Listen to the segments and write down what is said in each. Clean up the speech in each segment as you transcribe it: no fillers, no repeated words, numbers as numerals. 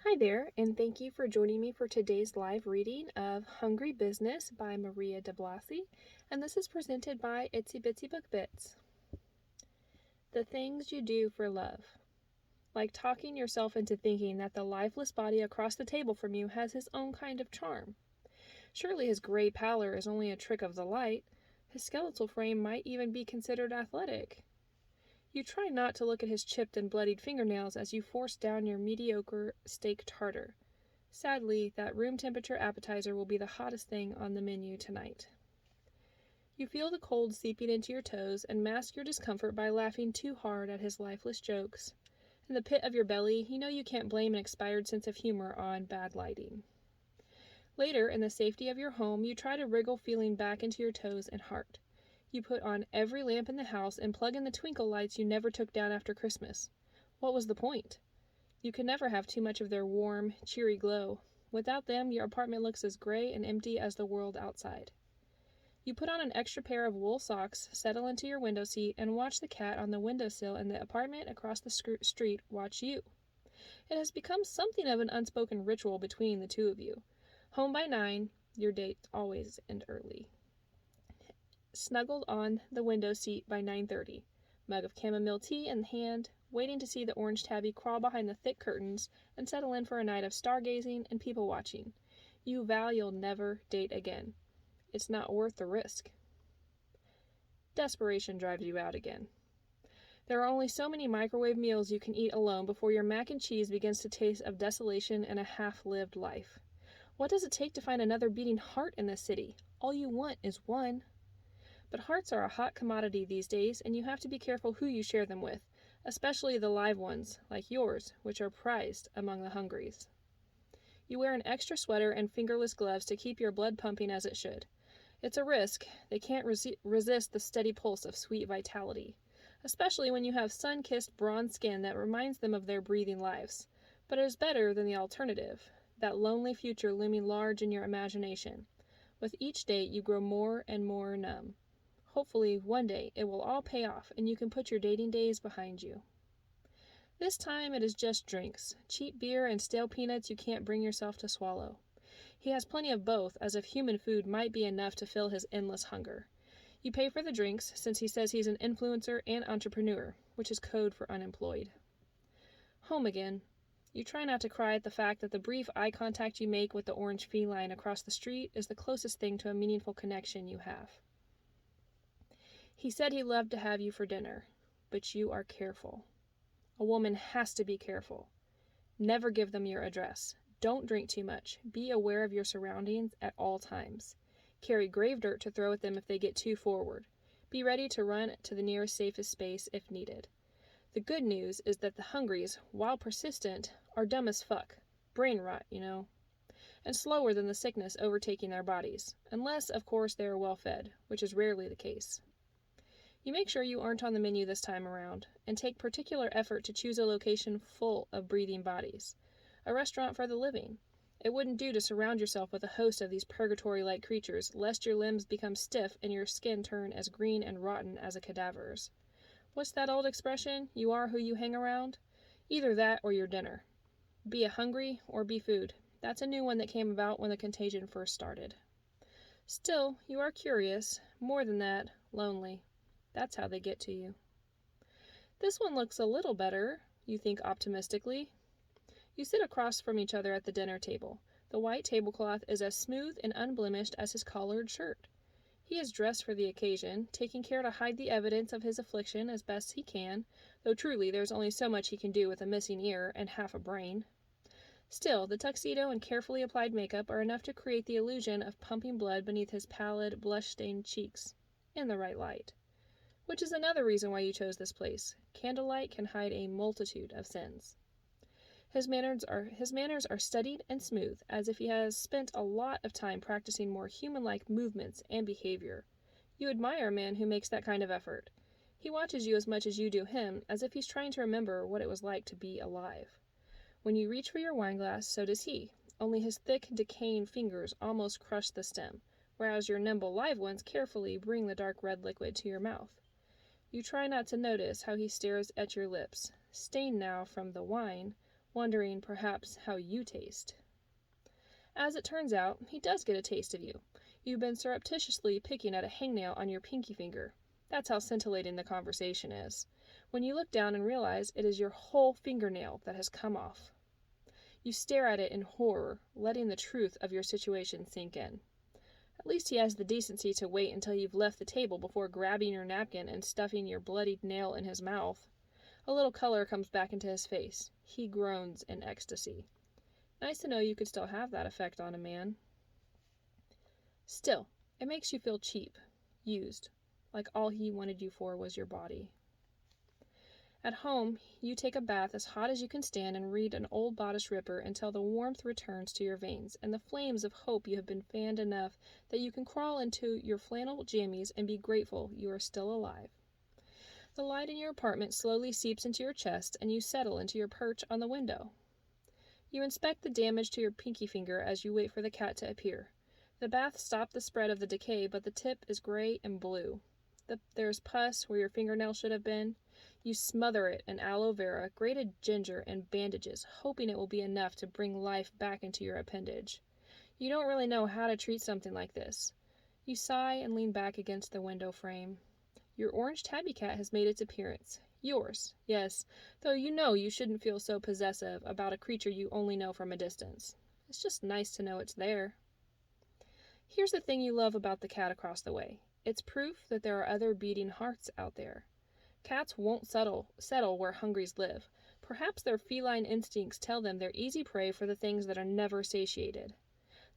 Hi there, and thank you for joining me for today's live reading of Hungry Business by Maria DeBlassie, and this is presented by Itsy Bitsy Book Bits. The things you do for love. Like talking yourself into thinking that the lifeless body across the table from you has his own kind of charm. Surely his gray pallor is only a trick of the light. His skeletal frame might even be considered athletic. You try not to look at his chipped and bloodied fingernails as you force down your mediocre steak tartare. Sadly, that room temperature appetizer will be the hottest thing on the menu tonight. You feel the cold seeping into your toes and mask your discomfort by laughing too hard at his lifeless jokes. In the pit of your belly, you know you can't blame an expired sense of humor on bad lighting. Later, in the safety of your home, you try to wriggle feeling back into your toes and heart. You put on every lamp in the house and plug in the twinkle lights you never took down after Christmas. What was the point? You can never have too much of their warm, cheery glow. Without them, your apartment looks as gray and empty as the world outside. You put on an extra pair of wool socks, settle into your window seat, and watch the cat on the windowsill in the apartment across the street watch you. It has become something of an unspoken ritual between the two of you. Home by 9, your dates always end early. Snuggled on the window seat by 9:30, mug of chamomile tea in hand, waiting to see the orange tabby crawl behind the thick curtains and settle in for a night of stargazing and people watching. You vow you'll never date again. It's not worth the risk. Desperation drives you out again. There are only so many microwave meals you can eat alone before your mac and cheese begins to taste of desolation and a half-lived life. What does it take to find another beating heart in this city? All you want is one. But hearts are a hot commodity these days, and you have to be careful who you share them with, especially the live ones, like yours, which are prized among the hungries. You wear an extra sweater and fingerless gloves to keep your blood pumping as it should. It's a risk. They can't resist the steady pulse of sweet vitality, especially when you have sun-kissed bronze skin that reminds them of their breathing lives. But it is better than the alternative, that lonely future looming large in your imagination. With each date, you grow more and more numb. Hopefully, one day, it will all pay off and you can put your dating days behind you. This time, it is just drinks. Cheap beer and stale peanuts you can't bring yourself to swallow. He has plenty of both, as if human food might be enough to fill his endless hunger. You pay for the drinks, since he says he's an influencer and entrepreneur, which is code for unemployed. Home again. You try not to cry at the fact that the brief eye contact you make with the orange feline across the street is the closest thing to a meaningful connection you have. He said he loved to have you for dinner, but you are careful. A woman has to be careful. Never give them your address. Don't drink too much. Be aware of your surroundings at all times. Carry grave dirt to throw at them if they get too forward. Be ready to run to the nearest safest space if needed. The good news is that the hungries, while persistent, are dumb as fuck. Brain rot, and slower than the sickness overtaking their bodies, unless, of course, they are well fed, which is rarely the case. You make sure you aren't on the menu this time around, and take particular effort to choose a location full of breathing bodies. A restaurant for the living. It wouldn't do to surround yourself with a host of these purgatory-like creatures, lest your limbs become stiff and your skin turn as green and rotten as a cadaver's. What's that old expression? You are who you hang around? Either that or your dinner. Be a hungry or be food. That's a new one that came about when the contagion first started. Still, you are curious. More than that, lonely. That's how they get to you. This one looks a little better, you think optimistically. You sit across from each other at the dinner table. The white tablecloth is as smooth and unblemished as his collared shirt. He is dressed for the occasion, taking care to hide the evidence of his affliction as best he can, though truly there's only so much he can do with a missing ear and half a brain. Still, the tuxedo and carefully applied makeup are enough to create the illusion of pumping blood beneath his pallid, blush-stained cheeks, in the right light. Which is another reason why you chose this place. Candlelight can hide a multitude of sins. His manners are studied and smooth, as if he has spent a lot of time practicing more human-like movements and behavior. You admire a man who makes that kind of effort. He watches you as much as you do him, as if he's trying to remember what it was like to be alive. When you reach for your wineglass, so does he, only his thick, decaying fingers almost crush the stem, whereas your nimble live ones carefully bring the dark red liquid to your mouth. You try not to notice how he stares at your lips, stained now from the wine, wondering perhaps how you taste. As it turns out, he does get a taste of you. You've been surreptitiously picking at a hangnail on your pinky finger. That's how scintillating the conversation is. When you look down and realize it is your whole fingernail that has come off. You stare at it in horror, letting the truth of your situation sink in. At least he has the decency to wait until you've left the table before grabbing your napkin and stuffing your bloodied nail in his mouth. A little color comes back into his face. He groans in ecstasy. Nice to know you could still have that effect on a man. Still, it makes you feel cheap, used, like all he wanted you for was your body. At home, you take a bath as hot as you can stand and read an old bodice ripper until the warmth returns to your veins and the flames of hope you have been fanned enough that you can crawl into your flannel jammies and be grateful you are still alive. The light in your apartment slowly seeps into your chest and you settle into your perch on the window. You inspect the damage to your pinky finger as you wait for the cat to appear. The bath stopped the spread of the decay, but the tip is gray and blue. There's pus where your fingernail should have been. You smother it in aloe vera, grated ginger, and bandages, hoping it will be enough to bring life back into your appendage. You don't really know how to treat something like this. You sigh and lean back against the window frame. Your orange tabby cat has made its appearance. Yours, yes, though you know you shouldn't feel so possessive about a creature you only know from a distance. It's just nice to know it's there. Here's the thing you love about the cat across the way. It's proof that there are other beating hearts out there. Cats won't settle where hungries live. Perhaps their feline instincts tell them they're easy prey for the things that are never satiated.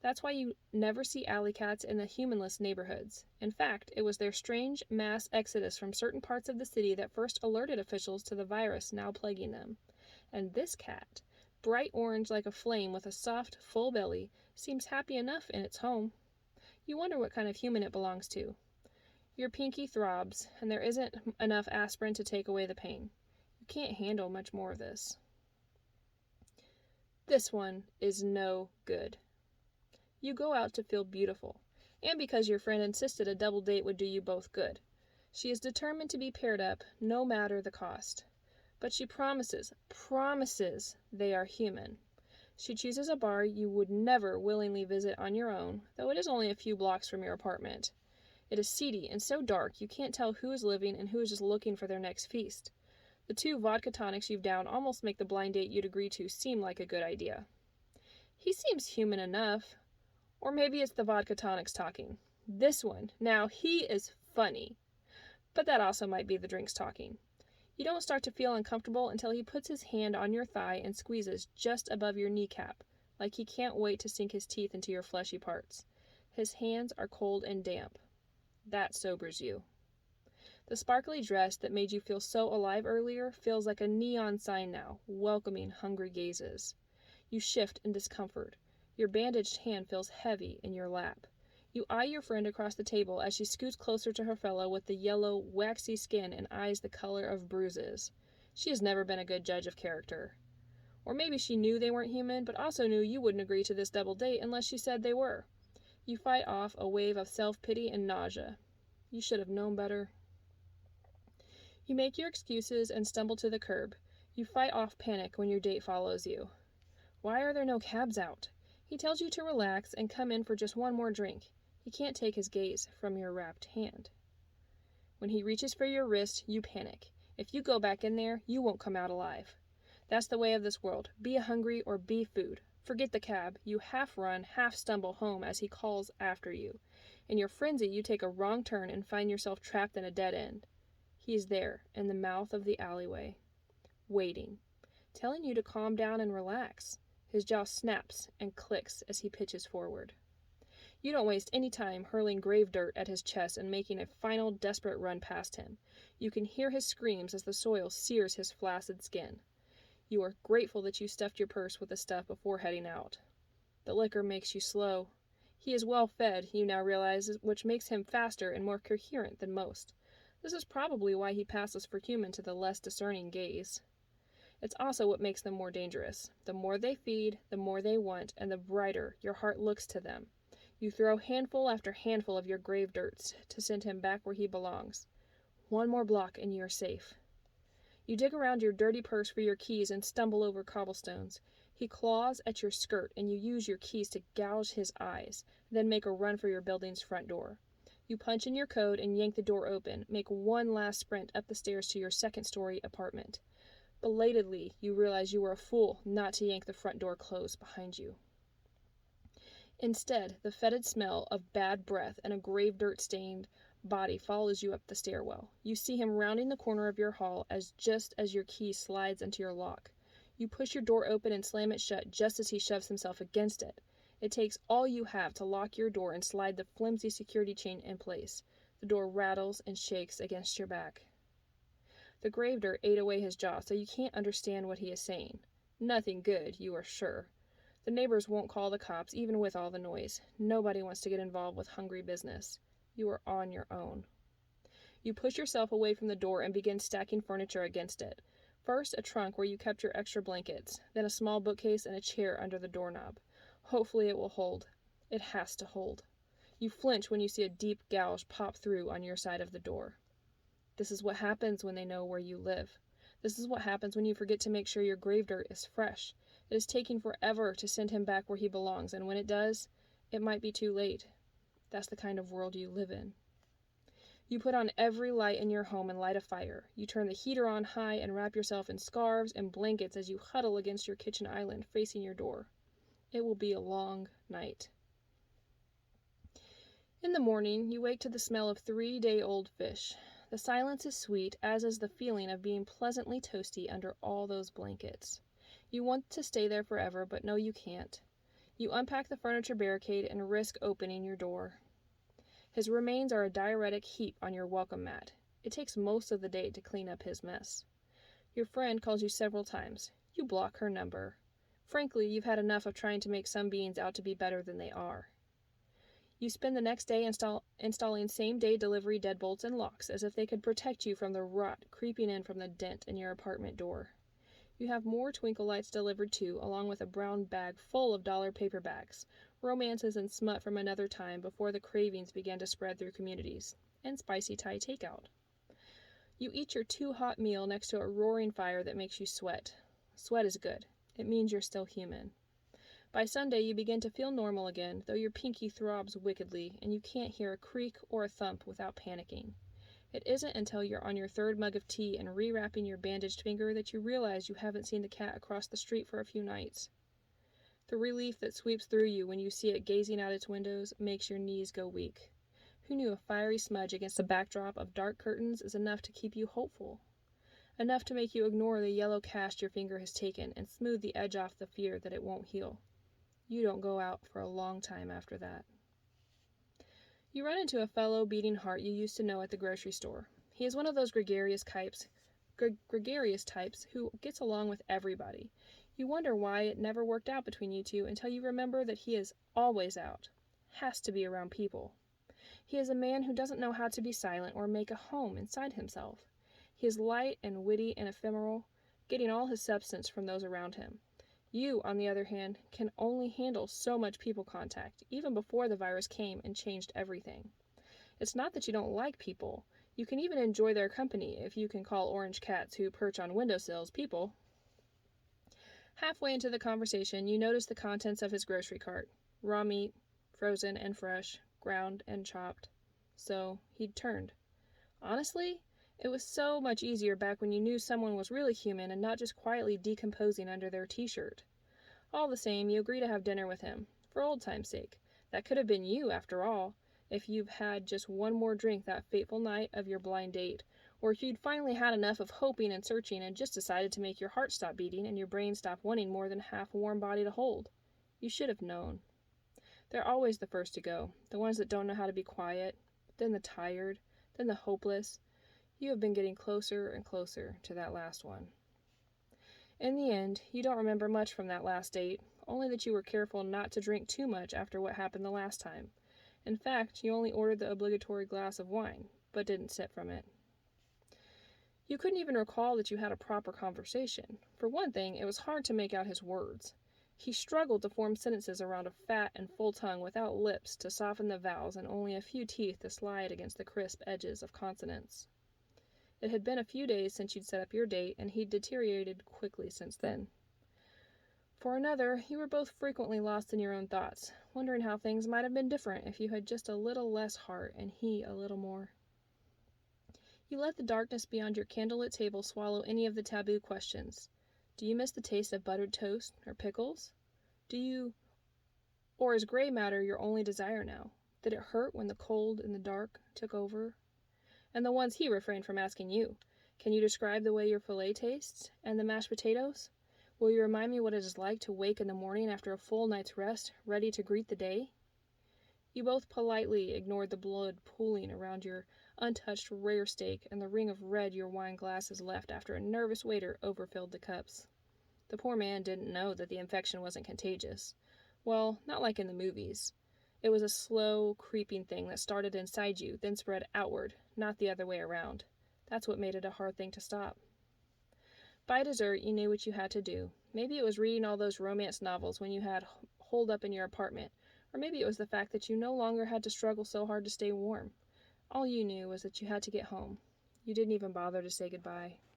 That's why you never see alley cats in the humanless neighborhoods. In fact, it was their strange mass exodus from certain parts of the city that first alerted officials to the virus now plaguing them. And this cat, bright orange like a flame with a soft, full belly, seems happy enough in its home. You wonder what kind of human it belongs to. Your pinky throbs, and there isn't enough aspirin to take away the pain. You can't handle much more of this. This one is no good. You go out to feel beautiful, and because your friend insisted a double date would do you both good. She is determined to be paired up, no matter the cost. But she promises they are human. She chooses a bar you would never willingly visit on your own, though it is only a few blocks from your apartment. It is seedy and so dark you can't tell who is living and who is just looking for their next feast. The 2 vodka tonics you've downed almost make the blind date you'd agree to seem like a good idea. He seems human enough. Or maybe it's the vodka tonics talking. This one, now, he is funny. But that also might be the drinks talking. You don't start to feel uncomfortable until he puts his hand on your thigh and squeezes just above your kneecap, like he can't wait to sink his teeth into your fleshy parts. His hands are cold and damp. That sobers you. The sparkly dress that made you feel so alive earlier feels like a neon sign now, welcoming hungry gazes. You shift in discomfort. Your bandaged hand feels heavy in your lap. You eye your friend across the table as she scoots closer to her fellow with the yellow, waxy skin and eyes the color of bruises. She has never been a good judge of character. Or maybe she knew they weren't human, but also knew you wouldn't agree to this double date unless she said they were. You fight off a wave of self-pity and nausea. You should have known better. You make your excuses and stumble to the curb. You fight off panic when your date follows you. Why are there no cabs out? He tells you to relax and come in for just one more drink. He can't take his gaze from your wrapped hand. When he reaches for your wrist, you panic. If you go back in there, you won't come out alive. That's the way of this world. Be hungry or be food. Forget the cab. You half run, half stumble home as he calls after you. In your frenzy, you take a wrong turn and find yourself trapped in a dead end. He is there, in the mouth of the alleyway, waiting, telling you to calm down and relax. His jaw snaps and clicks as he pitches forward. You don't waste any time hurling grave dirt at his chest and making a final desperate run past him. You can hear his screams as the soil sears his flaccid skin. You are grateful that you stuffed your purse with the stuff before heading out. The liquor makes you slow. He is well fed, you now realize, which makes him faster and more coherent than most. This is probably why he passes for human to the less discerning gaze. It's also what makes them more dangerous. The more they feed, the more they want, and the brighter your heart looks to them. You throw handful after handful of your grave dirts to send him back where he belongs. One more block and you're safe. You dig around your dirty purse for your keys and stumble over cobblestones. He claws at your skirt, and you use your keys to gouge his eyes, then make a run for your building's front door. You punch in your code and yank the door open, make one last sprint up the stairs to your second-story apartment. Belatedly, you realize you were a fool not to yank the front door closed behind you. Instead, the fetid smell of bad breath and a grave dirt-stained body follows you up the stairwell. You see him rounding the corner of your hall just as your key slides into your lock. You push your door open and slam it shut just as he shoves himself against it. It takes all you have to lock your door and slide the flimsy security chain in place. The door rattles and shakes against your back. The grave dirt ate away his jaw, so you can't understand what he is saying. Nothing good, you are sure. The neighbors won't call the cops, even with all the noise. Nobody wants to get involved with hungry business. You are on your own. You push yourself away from the door and begin stacking furniture against it. First, a trunk where you kept your extra blankets, then a small bookcase and a chair under the doorknob. Hopefully it will hold. It has to hold. You flinch when you see a deep gouge pop through on your side of the door. This is what happens when they know where you live. This is what happens when you forget to make sure your grave dirt is fresh. It is taking forever to send him back where he belongs, and when it does, it might be too late. That's the kind of world you live in. You put on every light in your home and light a fire. You turn the heater on high and wrap yourself in scarves and blankets as you huddle against your kitchen island facing your door. It will be a long night. In the morning, you wake to the smell of 3-day-old fish. The silence is sweet, as is the feeling of being pleasantly toasty under all those blankets. You want to stay there forever, but no, you can't. You unpack the furniture barricade and risk opening your door. His remains are a diuretic heap on your welcome mat. It takes most of the day to clean up his mess. Your friend calls you several times. You block her number. Frankly, you've had enough of trying to make some beings out to be better than they are. You spend the next day installing same-day delivery deadbolts and locks as if they could protect you from the rot creeping in from the dent in your apartment door. You have more twinkle lights delivered too, along with a brown bag full of dollar paperbacks, romances and smut from another time before the cravings began to spread through communities, and spicy Thai takeout. You eat your too-hot meal next to a roaring fire that makes you sweat. Sweat is good. It means you're still human. By Sunday, you begin to feel normal again, though your pinky throbs wickedly, and you can't hear a creak or a thump without panicking. It isn't until you're on your third mug of tea and rewrapping your bandaged finger that you realize you haven't seen the cat across the street for a few nights. The relief that sweeps through you when you see it gazing out its windows makes your knees go weak. Who knew a fiery smudge against a backdrop of dark curtains is enough to keep you hopeful? Enough to make you ignore the yellow cast your finger has taken and smooth the edge off the fear that it won't heal. You don't go out for a long time after that. You run into a fellow beating heart you used to know at the grocery store. He is one of those gregarious types who gets along with everybody. You wonder why it never worked out between you two until you remember that he is always out. Has to be around people. He is a man who doesn't know how to be silent or make a home inside himself. He is light and witty and ephemeral, getting all his substance from those around him. You, on the other hand, can only handle so much people contact, even before the virus came and changed everything. It's not that you don't like people. You can even enjoy their company if you can call orange cats who perch on windowsills people. Halfway into the conversation, you notice the contents of his grocery cart. Raw meat, frozen and fresh, ground and chopped. So, he'd turned. Honestly, it was so much easier back when you knew someone was really human and not just quietly decomposing under their t-shirt. All the same, you agree to have dinner with him, for old time's sake. That could have been you, after all, if you've had just one more drink that fateful night of your blind date, or if you'd finally had enough of hoping and searching and just decided to make your heart stop beating and your brain stop wanting more than half a warm body to hold. You should have known. They're always the first to go, the ones that don't know how to be quiet, then the tired, then the hopeless. You have been getting closer and closer to that last one. In the end, you don't remember much from that last date, only that you were careful not to drink too much after what happened the last time. In fact, you only ordered the obligatory glass of wine, but didn't sip from it. You couldn't even recall that you had a proper conversation. For one thing, it was hard to make out his words. He struggled to form sentences around a fat and full tongue without lips to soften the vowels and only a few teeth to slide against the crisp edges of consonants. It had been a few days since you'd set up your date, and he'd deteriorated quickly since then. For another, you were both frequently lost in your own thoughts, wondering how things might have been different if you had just a little less heart and he a little more. You let the darkness beyond your candlelit table swallow any of the taboo questions. Do you miss the taste of buttered toast or pickles? Or is gray matter your only desire now? Did it hurt when the cold and the dark took over? And the ones he refrained from asking you. Can you describe the way your filet tastes? And the mashed potatoes? Will you remind me what it is like to wake in the morning after a full night's rest, ready to greet the day? You both politely ignored the blood pooling around your untouched rare steak and the ring of red your wine glasses left after a nervous waiter overfilled the cups. The poor man didn't know that the infection wasn't contagious. Well, not like in the movies. It was a slow, creeping thing that started inside you, then spread outward, not the other way around. That's what made it a hard thing to stop. By dessert, you knew what you had to do. Maybe it was reading all those romance novels when you had holed up in your apartment, or maybe it was the fact that you no longer had to struggle so hard to stay warm. All you knew was that you had to get home. You didn't even bother to say goodbye.